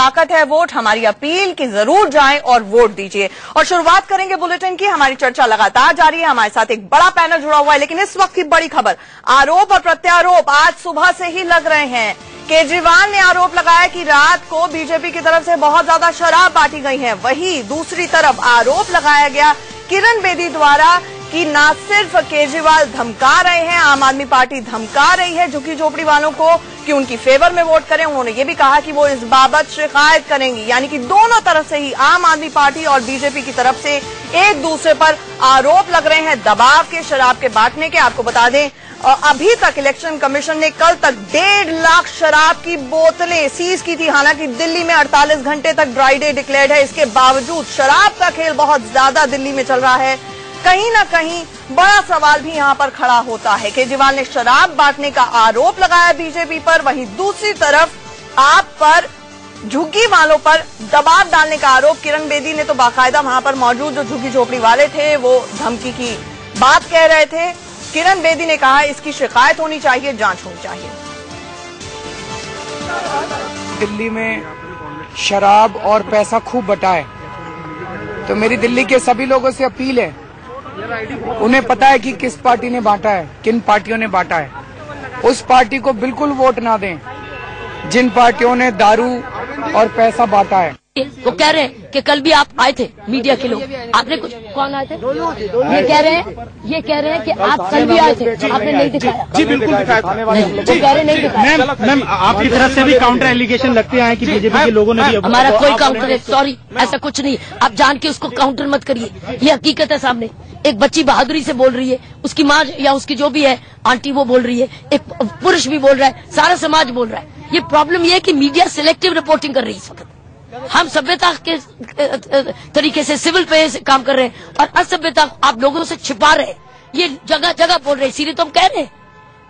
ताकत है वोट, हमारी अपील कि जरूर जाएं और वोट दीजिए। और शुरुआत करेंगे बुलेटिन की। हमारी चर्चा लगातार जारी है, हमारे साथ एक बड़ा पैनल जुड़ा हुआ है, लेकिन इस वक्त की बड़ी खबर, आरोप और प्रत्यारोप आज सुबह से ही लग रहे हैं। केजरीवाल ने आरोप लगाया कि रात को बीजेपी की तरफ से बहुत ज्यादा शराब बांटी गई है। वहीं दूसरी तरफ आरोप लगाया गया किरण बेदी द्वारा कि न सिर्फ केजरीवाल धमका रहे हैं, आम आदमी पार्टी धमका रही है झुग्गी झोपड़ी वालों को कि उनकी फेवर में वोट करें। उन्होंने ये भी कहा कि वो इस बाबत शिकायत करेंगी। यानी कि दोनों तरफ से ही, आम आदमी पार्टी और बीजेपी की तरफ से एक दूसरे पर आरोप लग रहे हैं दबाव के, शराब के बांटने के। आपको बता दें अभी तक इलेक्शन कमीशन ने कल तक 1.5 लाख शराब की बोतलें सीज की थी। हालांकि दिल्ली में 48 घंटे तक ड्राई डे डिक्लेयर्ड है, इसके बावजूद शराब का खेल बहुत ज्यादा दिल्ली में चल रहा है। कहीं न कहीं बड़ा सवाल भी यहां पर खड़ा होता है। केजरीवाल ने शराब बांटने का आरोप लगाया बीजेपी पर, वहीं दूसरी तरफ आप पर, झुग्गी वालों पर दबाव डालने का आरोप। किरण बेदी ने तो बाकायदा वहां पर मौजूद जो झुग्गी झोपड़ी वाले थे वो धमकी की बात कह रहे थे। किरण बेदी ने कहा इसकी शिकायत होनी चाहिए, जांच होनी चाहिए। दिल्ली में शराब और पैसा खूब बटा है, तो मेरी दिल्ली के सभी लोगों से अपील है, उन्हें पता है कि किस पार्टी ने बांटा है, किन पार्टियों ने बांटा है। उस पार्टी को बिल्कुल वोट ना दें जिन पार्टियों ने दारू और पैसा बांटा है। वो कह रहे हैं कि कल भी आप आए थे, मीडिया के लोग, आपने कुछ, कौन आए थे? ये कह रहे हैं कि आप कल भी आए थे, आपने नहीं दिखाया। जी बिल्कुल दिखाया था। वो कह रहे नहीं दिखाया। मैम आपकी तरफ से भी काउंटर एलिगेशन लगते हैं कि बीजेपी के लोगों ने भी। हमारा कोई काउंटर है, सॉरी, ऐसा कुछ नहीं। आप जान के उसको काउंटर मत करिए, ये हकीकत है। सामने एक बच्ची बहादुरी से बोल रही है, उसकी माँ या उसकी जो भी है आंटी वो बोल रही है, एक पुरुष भी बोल रहा है, सारा समाज बोल रहा है। ये प्रॉब्लम ये है कि मीडिया सिलेक्टिव रिपोर्टिंग कर रही है इस वक्त। हम सभ्यता के तरीके से सिविल पे काम कर रहे हैं और असभ्यता आप लोगों से छिपा रहे हैं। ये जगह जगह बोल रहे हैं, इसीलिए तो हम कह रहे हैं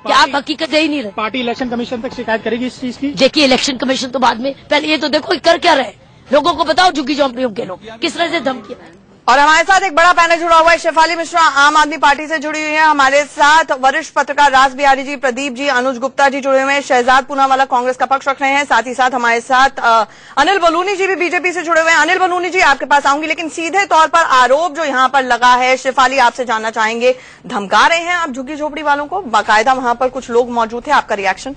कि आप हकीकत दे ही नहीं रहे। पार्टी इलेक्शन कमीशन तक शिकायत करेगी इस चीज की? देखिए इलेक्शन कमीशन तो बाद में, पहले ये तो देखो कर क्या रहे, लोगों को बताओ झुग्गी झोंपड़ियों के लोग किस तरह से धमकी। और हमारे साथ एक बड़ा पैनल जुड़ा हुआ है। शेफाली मिश्रा आम आदमी पार्टी से जुड़ी हुई है, हमारे साथ वरिष्ठ पत्रकार राज बिहारी जी, प्रदीप जी, अनुज गुप्ता जी जुड़े हुए हैं, शहजाद पूनावाला कांग्रेस का पक्ष रख रहे हैं, साथ ही साथ हमारे साथ अनिल बलूनी जी भी बीजेपी से जुड़े हुए हैं। अनिल बलूनी जी आपके पास आऊंगी, लेकिन सीधे तौर पर आरोप जो यहाँ पर लगा है, शेफाली आपसे जानना चाहेंगे, धमका रहे हैं आप झुग्गी झोपड़ी वालों को, बाकायदा वहां पर कुछ लोग मौजूद थे, आपका रिएक्शन?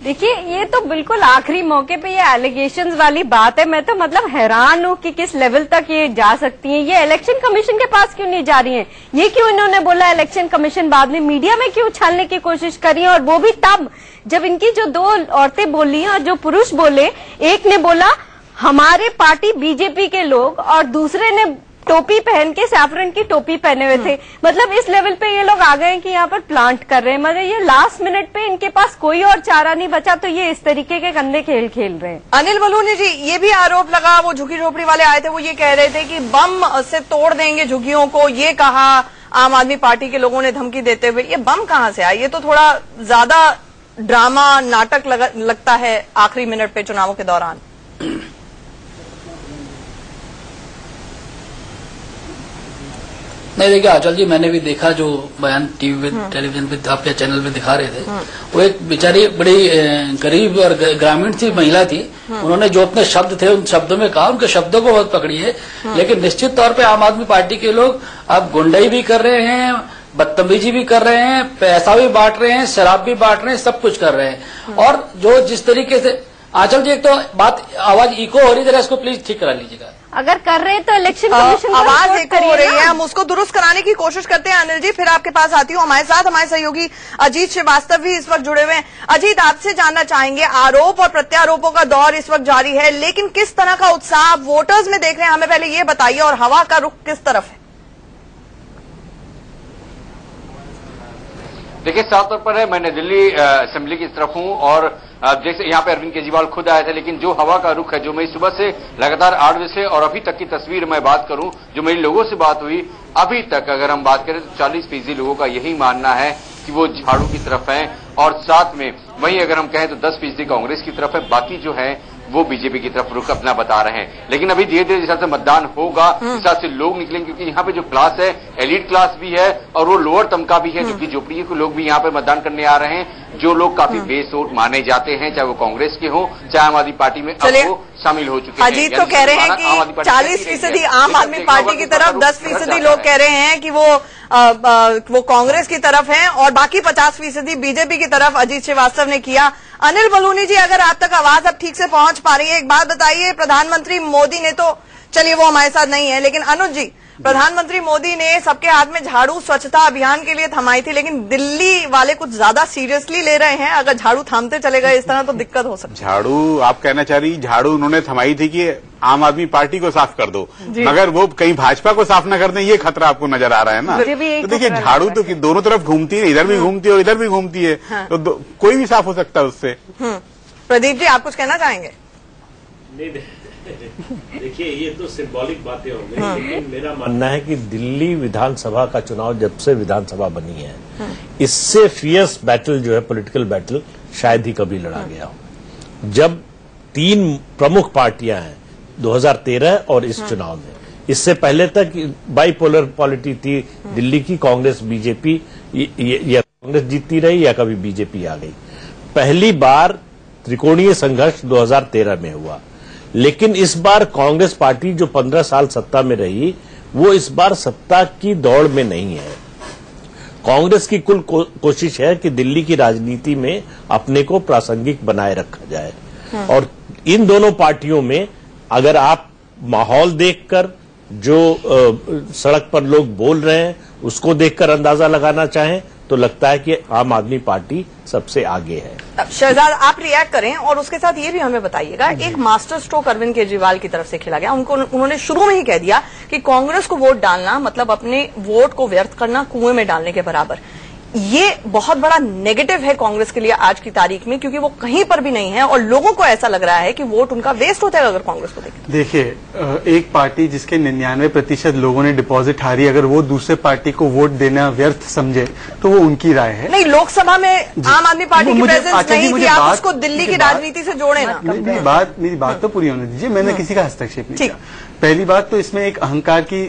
देखिए ये तो बिल्कुल आखिरी मौके पे ये एलिगेशंस वाली बात है। मैं तो मतलब हैरान हूँ कि किस लेवल तक ये जा सकती हैं। ये इलेक्शन कमीशन के पास क्यों नहीं जा रही हैं? ये क्यों इन्होंने बोला इलेक्शन कमीशन बाद में मीडिया में क्यों उछालने की कोशिश करी है? और वो भी तब जब इनकी जो दो औरतें बोली और जो पुरुष बोले, एक ने बोला हमारे पार्टी बीजेपी के लोग और दूसरे ने टोपी पहन के, सैफरन की टोपी पहने हुए थे। मतलब इस लेवल पे ये लोग आ गए कि यहाँ पर प्लांट कर रहे हैं। मगर ये लास्ट मिनट पे इनके पास कोई और चारा नहीं बचा, तो ये इस तरीके के गंदे खेल खेल रहे हैं। अनिल बलूनी जी, ये भी आरोप लगा, वो झुग्गी झोपड़ी वाले आए थे, वो ये कह रहे थे कि बम से तोड़ देंगे झुग्गियों को, ये कहा आम आदमी पार्टी के लोगों ने धमकी देते हुए। ये बम कहाँ से आया? ये तो थोड़ा ज्यादा ड्रामा नाटक लगता है आखिरी मिनट पे चुनावों के दौरान। नहीं देखिए आंचल जी, मैंने भी देखा जो बयान टीवी पे, टेलीविजन पे, आपके चैनल पे दिखा रहे थे। वो एक बेचारी बड़ी गरीब और ग्रामीण थी, महिला थी। उन्होंने जो अपने शब्द थे उन शब्दों में कहा, उनके शब्दों को बहुत पकड़ी है। लेकिन निश्चित तौर पे आम आदमी पार्टी के लोग अब गुंडाई भी कर रहे हैं, बदतमीजी भी कर रहे हैं, पैसा भी बांट रहे हैं, शराब भी बांट रहे हैं, सब कुछ कर रहे हैं। और जो जिस तरीके से आंचल जी, एक तो बात आवाज इको हो रही है, जरा इसको प्लीज ठीक करा लीजिएगा। अगर कर रहे हैं तो इलेक्शन कमीशन आवाज एक हो रही है, हम उसको दुरुस्त कराने की कोशिश करते हैं। अनिल जी फिर आपके पास आती हूँ। हमारे साथ हमारे सहयोगी अजीत श्रीवास्तव भी इस वक्त जुड़े हुए हैं। अजीत, आपसे जानना चाहेंगे, आरोप और प्रत्यारोपों का दौर इस वक्त जारी है, लेकिन किस तरह का उत्साह वोटर्स में देख रहे हैं, हमें पहले ये बताइए, और हवा का रुख किस तरफ है? देखिए साफ तौर पर है, मैं नई दिल्ली असेंबली की तरफ हूं और जैसे यहाँ पे अरविंद केजरीवाल खुद आए थे, लेकिन जो हवा का रुख है, जो मेरी सुबह से लगातार 8 बजे से और अभी तक की तस्वीर मैं बात करूं, जो मेरी लोगों से बात हुई, अभी तक अगर हम बात करें तो 40% लोगों का यही मानना है कि वो झाड़ू की तरफ है। और साथ में वहीं अगर हम कहें तो 10% कांग्रेस की तरफ है, बाकी जो है वो बीजेपी की तरफ रुख अपना बता रहे हैं। लेकिन अभी धीरे धीरे जिस हिसाब से मतदान होगा, जिस हिसाब से लोग निकलेंगे, क्योंकि यहाँ पे जो क्लास है एलिट क्लास भी है और वो लोअर तमका भी है, जो कि झोपड़ी के लोग भी यहाँ पे मतदान करने आ रहे हैं। जो लोग काफी बेसोट माने जाते हैं, चाहे वो कांग्रेस के हों, चाहे आम आदमी पार्टी में, अब वो शामिल हो चुके हैं। अजीत तो कह रहे हैं कि 40% आम आदमी पार्टी की तरफ, 10% लोग कह रहे हैं कि वो कांग्रेस की तरफ हैं और बाकी 50% बीजेपी की तरफ अजीत श्रीवास्तव ने किया। अनिल बलूनी जी, अगर आप तक आवाज अब ठीक से पहुंच पा रही है, एक बात बताइए, प्रधानमंत्री मोदी ने तो, चलिए वो हमारे साथ नहीं है, लेकिन अनुज जी, प्रधानमंत्री मोदी ने सबके हाथ में झाड़ू स्वच्छता अभियान के लिए थमाई थी, लेकिन दिल्ली वाले कुछ ज्यादा सीरियसली ले रहे हैं। अगर झाड़ू थामते चले गए इस तरह तो दिक्कत हो सकती है। झाड़ू आप कहना चाह रही, झाड़ू उन्होंने थमाई थी कि आम आदमी पार्टी को साफ कर दो, मगर वो कहीं भाजपा को साफ न कर दें, ये खतरा आपको नजर आ रहा है ना। तो देखिए, झाड़ू तो दोनों तरफ घूमती है, इधर भी घूमती है और इधर भी घूमती है, तो कोई भी साफ हो सकता है उससे। प्रदीप जी, आप कुछ कहना चाहेंगे? देखिए, ये तो सिंबॉलिक बातें हो गई, लेकिन मेरा मानना है कि दिल्ली विधानसभा का चुनाव जब से विधानसभा बनी है, इससे फियर्स बैटल जो है, पॉलिटिकल बैटल, शायद ही कभी लड़ा गया हो। जब 3 प्रमुख पार्टियां हैं 2013 और इस चुनाव में, इससे पहले तक बाइपोलर पॉलिटी थी दिल्ली की, कांग्रेस बीजेपी, या कांग्रेस जीतती रही या कभी बीजेपी आ गई। पहली बार त्रिकोणीय संघर्ष 2013 में हुआ, लेकिन इस बार कांग्रेस पार्टी जो 15 साल सत्ता में रही, वो इस बार सत्ता की दौड़ में नहीं है। कांग्रेस की कुल कोशिश है कि दिल्ली की राजनीति में अपने को प्रासंगिक बनाए रखा जाए। और इन दोनों पार्टियों में अगर आप माहौल देखकर, जो सड़क पर लोग बोल रहे हैं, उसको देखकर अंदाजा लगाना चाहें, तो लगता है कि आम आदमी पार्टी सबसे आगे है। शहजाद, आप रिएक्ट करें और उसके साथ ये भी हमें बताइएगा, एक मास्टर स्ट्रोक अरविंद केजरीवाल की तरफ से खेला गया। उन्होंने शुरू में ही कह दिया कि कांग्रेस को वोट डालना मतलब अपने वोट को व्यर्थ करना, कुएं में डालने के बराबर। ये बहुत बड़ा नेगेटिव है कांग्रेस के लिए आज की तारीख में, क्योंकि वो कहीं पर भी नहीं है और लोगों को ऐसा लग रहा है कि वोट उनका वेस्ट होता है अगर कांग्रेस को देखें। देखिए, एक पार्टी जिसके 99% लोगों ने डिपॉजिट हारी, अगर वो दूसरे पार्टी को वोट देना व्यर्थ समझे तो वो उनकी राय है। नहीं, लोकसभा में आम आदमी पार्टी की प्रेजेंस नहीं थी, आप उसको दिल्ली की राजनीति से जोड़े ना। मेरी बात तो पूरी होने दीजिए, मैंने किसी का हस्तक्षेप नहीं किया। पहली बात तो इसमें एक अहंकार की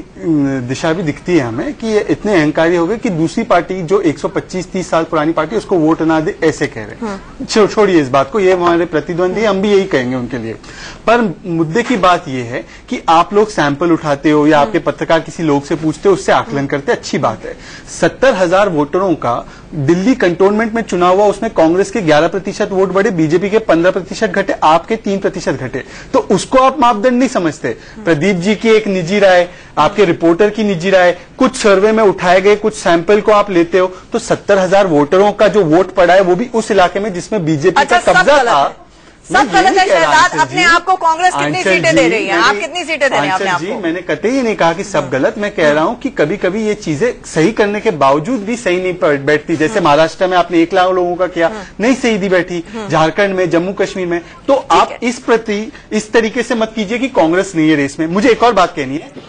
दिशा भी दिखती है हमें कि ये इतने अहंकारी हो गए कि दूसरी पार्टी जो 125-30 साल पुरानी पार्टी उसको वोट ना दे, ऐसे कह रहे हैं। छोड़िए इस बात को, ये हमारे प्रतिद्वंदी, हम भी यही कहेंगे उनके लिए। पर मुद्दे की बात ये है कि आप लोग सैंपल उठाते हो या आपके पत्रकार किसी लोग से पूछते हो, उससे आकलन करते, अच्छी बात है। 70,000 वोटरों का दिल्ली कंटोनमेंट में चुनाव हुआ, उसमें कांग्रेस के 11% वोट बढ़े, बीजेपी के 15% घटे, आपके 3% घटे, तो उसको आप मापदंड नहीं समझते। प्रदीप जी की एक निजी राय, आपके रिपोर्टर की निजी राय, कुछ सर्वे में उठाए गए कुछ सैंपल को आप लेते हो, तो 70,000 वोटरों का जो वोट पड़ा है वो भी उस इलाके में जिसमें बीजेपी का कब्जा था। सब गलत है शहजाद, अपने आप को कांग्रेस कितनी सीटें दे रही है? आप कितनी सीटें दे रहे हैं अपने आप को? मैंने कतई ही नहीं कहा कि सब गलत, मैं कह रहा हूं कि कभी कभी ये चीजें सही करने के बावजूद भी सही नहीं बैठती। जैसे महाराष्ट्र में आपने 1 लाख लोगों का किया, नहीं सही दी बैठी, झारखंड में, जम्मू कश्मीर में, तो आप इस तरीके से मत कीजिए कि कांग्रेस नहीं है रेस में। मुझे एक और बात कहनी है,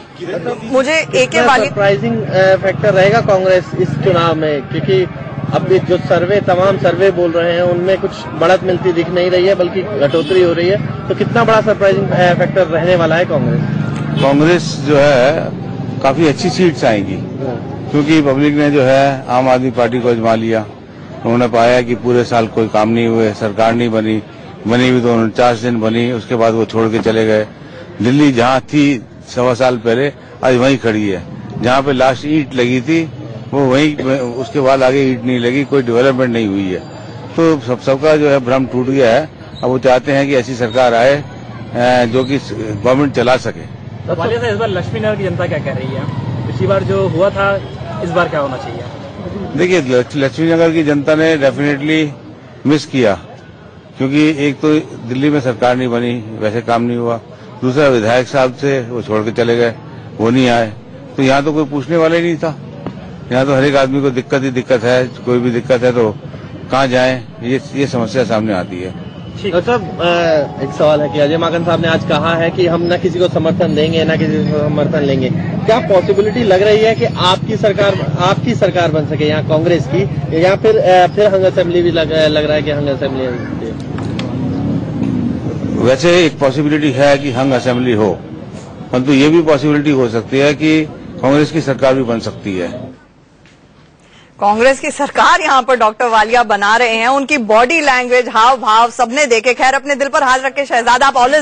मुझे एक वाली सरप्राइजिंग फैक्टर रहेगा कांग्रेस इस चुनाव में, क्योंकि अब जो तमाम सर्वे बोल रहे हैं उनमें कुछ बढ़त मिलती दिख नहीं रही है, बल्कि घटोतरी हो रही है। तो कितना बड़ा सरप्राइजिंग फैक्टर रहने वाला है कांग्रेस? कांग्रेस जो है काफी अच्छी सीट्स आएंगी, क्योंकि पब्लिक ने जो है आम आदमी पार्टी को आजमा लिया। उन्होंने पाया कि पूरे साल कोई काम नहीं हुए, सरकार नहीं बनी भी तो 49 दिन बनी, उसके बाद वो छोड़ के चले गए। दिल्ली जहाँ थी 1.25 साल पहले, आज वहीं खड़ी है। जहाँ पे लास्ट ईंट लगी थी वो वहीं, उसके बाद आगे ईंट नहीं लगी, कोई डेवलपमेंट नहीं हुई है। तो सबका जो है भ्रम टूट गया है। अब वो चाहते हैं कि ऐसी सरकार आए जो कि गवर्नमेंट चला सके। तो वाले साहब, इस बार लक्ष्मी नगर की जनता क्या कह रही है? पिछली बार जो हुआ था, इस बार क्या होना चाहिए? देखिए, लक्ष्मी नगर की जनता ने डेफिनेटली मिस किया, क्योंकि एक तो दिल्ली में सरकार नहीं बनी, वैसे काम नहीं हुआ। दूसरा, विधायक साहब से वो छोड़ के चले गए, वो नहीं आए, तो यहाँ तो कोई पूछने वाला ही नहीं था। यहाँ तो हर एक आदमी को दिक्कत ही दिक्कत है, कोई भी दिक्कत है तो कहाँ जाए, ये समस्या सामने आती है। एक सवाल है कि अजय माकन साहब ने आज कहा है कि हम न किसी को समर्थन देंगे न किसी को समर्थन लेंगे। क्या पॉसिबिलिटी लग रही है कि आपकी सरकार बन सके यहाँ कांग्रेस की, या फिर हंग असेंबली भी लग रहा है कि हंग असेंबली? वैसे एक पॉसिबिलिटी है कि हंग असेंबली हो, परंतु ये भी पॉसिबिलिटी हो सकती है कि कांग्रेस की सरकार भी बन सकती है। कांग्रेस की सरकार यहाँ पर डॉक्टर वालिया बना रहे हैं, उनकी बॉडी लैंग्वेज, हाव भाव सबने देखे। खैर, अपने दिल पर हाथ रख के शहजादा, आप ऑल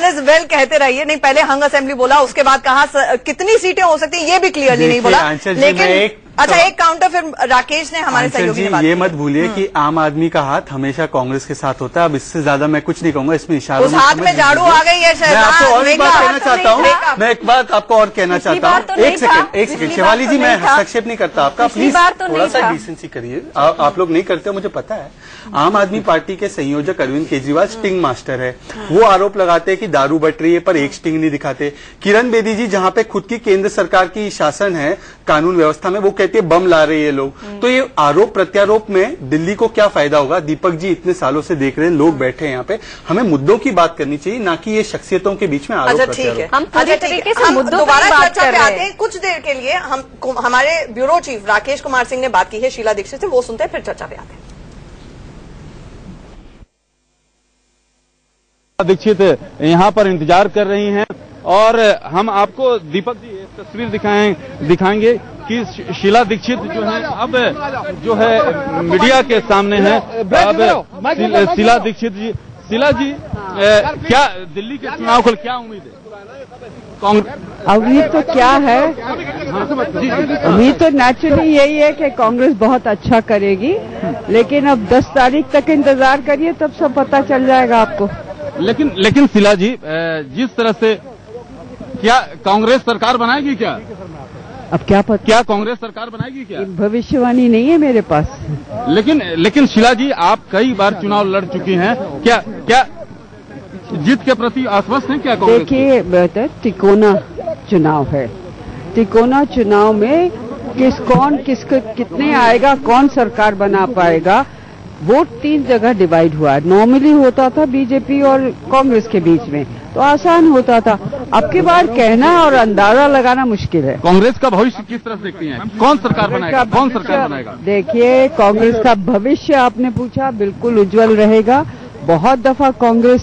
इज वेल कहते रहिए। नहीं, पहले हंग असेंबली बोला, उसके बाद कहा कितनी सीटें हो सकती हैं ये भी क्लियरली नहीं बोला। लेकिन अच्छा, एक काउंटर फिर राकेश ने हमारे सहयोगी ने बात ये मत भूलिए कि आम आदमी का हाथ हमेशा कांग्रेस के साथ होता है। अब इससे ज्यादा मैं कुछ नहीं कहूंगा, इसमें इशारों उस हाथ में झाड़ू आ गई है। मैं आपको और एक बात कहना चाहता हूँ, मैं एक बात आपको और कहना चाहता हूँ। एक सेकंड शिवाली जी, मैं हस्तक्षेप नहीं करता आपका, प्लीज थोड़ा सा डिसेंसी करिए। आप लोग नहीं करते, मुझे पता है। आम आदमी पार्टी के संयोजक अरविंद केजरीवाल स्टिंग मास्टर है। वो आरोप लगाते हैं कि दारू बट रही है, पर एक स्टिंग नहीं दिखाते। किरण बेदी जी, जहां पे खुद की केंद्र सरकार की शासन है कानून व्यवस्था में, वो कहते हैं बम ला रही है लोग। तो ये आरोप प्रत्यारोप में दिल्ली को क्या फायदा होगा? दीपक जी इतने सालों से देख रहे हैं, लोग बैठे हैं यहाँ पे। हमें मुद्दों की बात करनी चाहिए, ना कि ये शख्सियतों के बीच में आरोप प्रत्यारोप। हम पूरे तरीके से मुद्दों दोबारा चर्चा पे आते हैं। कुछ देर के लिए हमारे ब्यूरो चीफ राकेश कुमार सिंह ने बात की है शीला दीक्षित से, वो सुनते हैं, फिर चर्चा पे आते हैं। दीक्षित यहाँ पर इंतजार कर रही हैं और हम आपको दीपक जी एक तस्वीर दिखाएंगे कि शीला दीक्षित जो है अब जो है मीडिया के सामने है। अब शीला दीक्षित जी, शीला जी क्या दिल्ली के चुनाव को क्या उम्मीद है? उम्मीद तो क्या है, उम्मीद तो नेचुरली यही है कि कांग्रेस बहुत अच्छा करेगी, लेकिन अब 10 तारीख तक इंतजार करिए, तब सब पता चल जाएगा आपको। लेकिन शीला जी, जिस तरह से क्या कांग्रेस सरकार बनाएगी क्या? अब क्या पता, क्या कांग्रेस सरकार बनाएगी क्या? भविष्यवाणी नहीं है मेरे पास। लेकिन शीला जी, आप कई बार चुनाव लड़ चुकी हैं, क्या जीत के प्रति आश्वस्त हैं क्या कांग्रेस? देखिए बेहतर तिकोना चुनाव है। तिकोना चुनाव में किसको कितने आएगा, कौन सरकार बना पाएगा, वोट 3 जगह डिवाइड हुआ है। नॉर्मली होता था बीजेपी और कांग्रेस के बीच में, तो आसान होता था। अब की बार कहना और अंदाजा लगाना मुश्किल है। कांग्रेस का भविष्य किस तरह से देखती हैं? कौन सरकार बनाएगा? कौन सरकार बनाएगा? देखिए, कांग्रेस का भविष्य आपने पूछा, बिल्कुल उज्जवल रहेगा। बहुत दफा कांग्रेस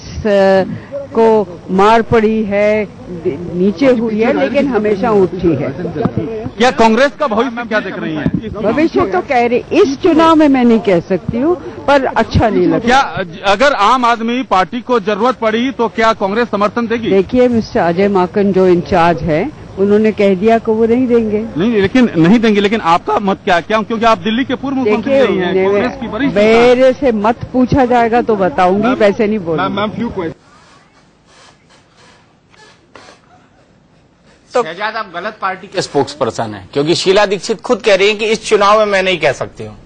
को मार पड़ी है, नीचे हुई है, लेकिन हमेशा उठी है। क्या कांग्रेस का भविष्य क्या देख रही हैं? भविष्य तो कह रही, इस चुनाव में मैं नहीं कह सकती हूँ, पर अच्छा नहीं लगता। क्या अगर आम आदमी पार्टी को जरूरत पड़ी तो क्या कांग्रेस समर्थन देगी? देखिए, मिस्टर अजय माकन जो इंचार्ज है, उन्होंने कह दिया कि वो नहीं देंगे। नहीं देंगे, लेकिन आपका मत क्या? क्योंकि आप दिल्ली के पूर्व मुख्यमंत्री रही हैं, कांग्रेस की वरिष्ठ। मेरे से मत पूछा जाएगा तो बताऊंगी, वैसे नहीं बोलूंगी। तो शहजाद, आप गलत पार्टी के स्पोक्स पर्सन हैं, क्योंकि शीला दीक्षित खुद कह रही है कि इस चुनाव में मैं नहीं कह सकती हूँ।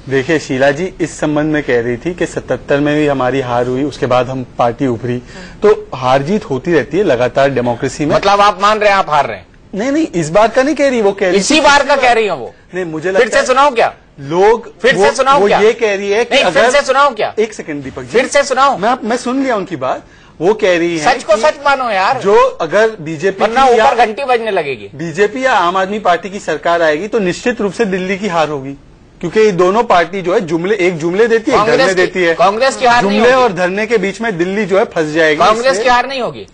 देखिए, शीला जी इस संबंध में कह रही थी कि 77 में भी हमारी हार हुई, उसके बाद हम पार्टी उभरी, तो हार जीत होती रहती है लगातार डेमोक्रेसी में। मतलब आप मान रहे हैं आप हार रहे हैं? नहीं, इस बार का नहीं कह रही, वो कह रही इसी बार का कह रही है वो। नहीं, मुझे फिर से सुनाओ क्या? लोग फिर से सुनाओ क्या? वो ये कह रही है कि फिर से सुनाओ क्या? एक सेकंड दीपक जी, फिर से सुनाओ। मैं सुन लिया उनकी बात। वो कह रही है सच को सच मानो यार, जो अगर बीजेपी वरना ऊपर घंटी बजने लगेगी। बीजेपी या आम आदमी पार्टी की सरकार आएगी तो निश्चित रूप से दिल्ली की हार होगी, क्योंकि ये दोनों पार्टी जो है जुमले देती है, धरने देती है। कांग्रेस की हार नहीं होगी। जुमले और धरने के बीच में दिल्ली जो है फंस जाएगी। कांग्रेस की हार नहीं होगी।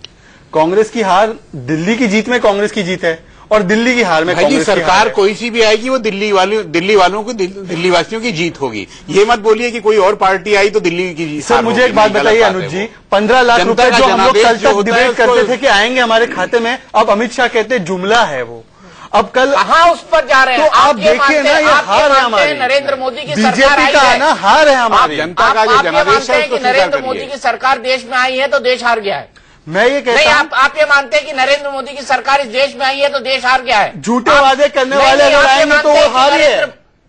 कांग्रेस की हार, दिल्ली की जीत में कांग्रेस की जीत है, और दिल्ली की हार में कांग्रेस की सरकार कोई सी भी आएगी वो दिल्ली वालों को, दिल्ली वासियों की जीत होगी। ये मत बोलिए कि कोई और पार्टी आई तो दिल्ली की जीत। सर, मुझे एक बात बताइए अनुज जी, 15 लाख रुपए जो हम लोग कल तक डिबेट करते थे कि आएंगे हमारे खाते में, अब अमित शाह कहते जुमला है वो। अब कल हाँ उस पर जा रहे हैं, तो आप देखिए ना, ये हार है हमारी। नरेंद्र मोदी की बीजेपी का आना हार है हमारी। जनता का जो जनादेश है कि नरेंद्र मोदी की सरकार देश में आई है तो देश हार गया है। मैं ये कहता हूं, आप ये मानते हैं कि नरेंद्र मोदी की सरकार इस देश में आई है तो देश हार गया है? झूठे वादे करने वाले अगर आएंगे तो वो हार है।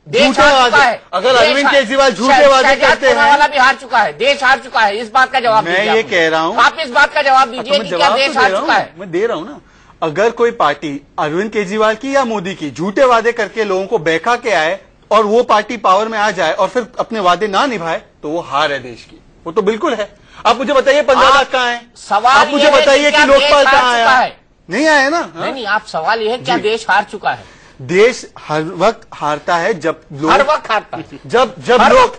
झूठे वादे, अगर अरविंद केजरीवाल झूठे वादे करते हैं, वाला भी हार चुका है, देश हार चुका है। इस बात का जवाब मैं ये कह रहा हूँ, आप इस बात का जवाब दीजिए कि क्या देश हार चुका है? मैं दे रहा हूँ ना। अगर कोई पार्टी अरविंद केजरीवाल की या मोदी की झूठे वादे करके लोगों को बहका के आए और वो पार्टी पावर में आ जाए और फिर अपने वादे ना निभाए, तो वो हार है देश की, वो तो बिल्कुल है। आप मुझे बताइए 15 लाख कहाँ है? सवाल आप मुझे बताइए कि लोकपाल कहाँ आया? नहीं आया ना? नहीं, आप सवाल ये है क्या देश हार चुका है? देश हर वक्त हारता है जब लोग, हर वक्त हारता है जब लोग,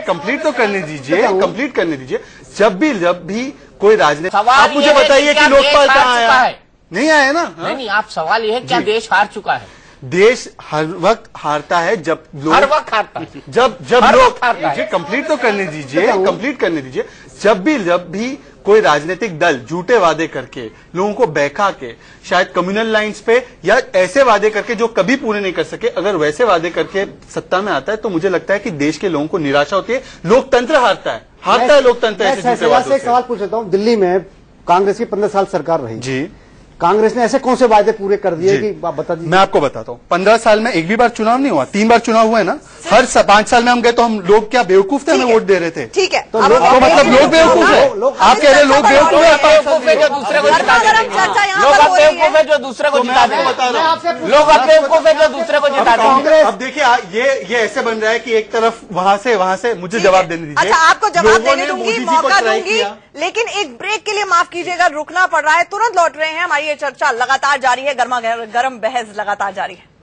कंप्लीट तो करने दीजिए, कंप्लीट करने दीजिए। जब भी कोई राजनीति, आप मुझे बताइए कि लोकपाल कहाँ आया? नहीं आया ना? नहीं, आप सवाल ये है क्या देश हार चुका है? देश हर वक्त हारता है जब लोग हर वक्त हारता है जब हर लोग वक्त हारता है। कंप्लीट तो करने दीजिए, कंप्लीट करने दीजिए। जब भी कोई राजनीतिक दल झूठे वादे करके लोगों को बहका के, शायद कम्युनल लाइंस पे या ऐसे वादे करके जो कभी पूरे नहीं कर सके, अगर वैसे वादे करके सत्ता में आता है तो मुझे लगता है कि देश के लोगों को निराशा होती है, लोकतंत्र हारता है लोकतंत्र ऐसे झूठे वादों से। एक सवाल पूछ लेता हूँ, दिल्ली में कांग्रेस की 15 साल सरकार रही जी, कांग्रेस ने ऐसे कौन से वायदे पूरे कर दिए कि आप बता दीजिए। मैं आपको बताता हूँ, 15 साल में एक भी बार चुनाव नहीं हुआ, 3 बार चुनाव हुआ है ना। हर 5 साल में हम गए तो हम लोग क्या बेवकूफ थे, हमें वोट दे रहे थे। ठीक है, तो मतलब लोग बेवकूफ है। आप कह रहे हैं लोग बेवकूफ है, जो दूसरे को जिता देंगे। लोग अब बेवकूफ है जो दूसरे को जिता देंगे। लोग अब बेवकूफ है जो दूसरे को जिता देंगे। अब देखिए ये ऐसे बन रहा है कि एक तरफ वहां से मुझे जवाब देने दीजिए। अच्छा, आपको जवाब देने दूंगी, मौका दूंगी, लेकिन एक ब्रेक के लिए माफ कीजिएगा, रुकना पड़ रहा है। तुरंत लौट रहे हैं, हमारी ये चर्चा लगातार जारी है, गर्मा गर्म बहस लगातार जारी है।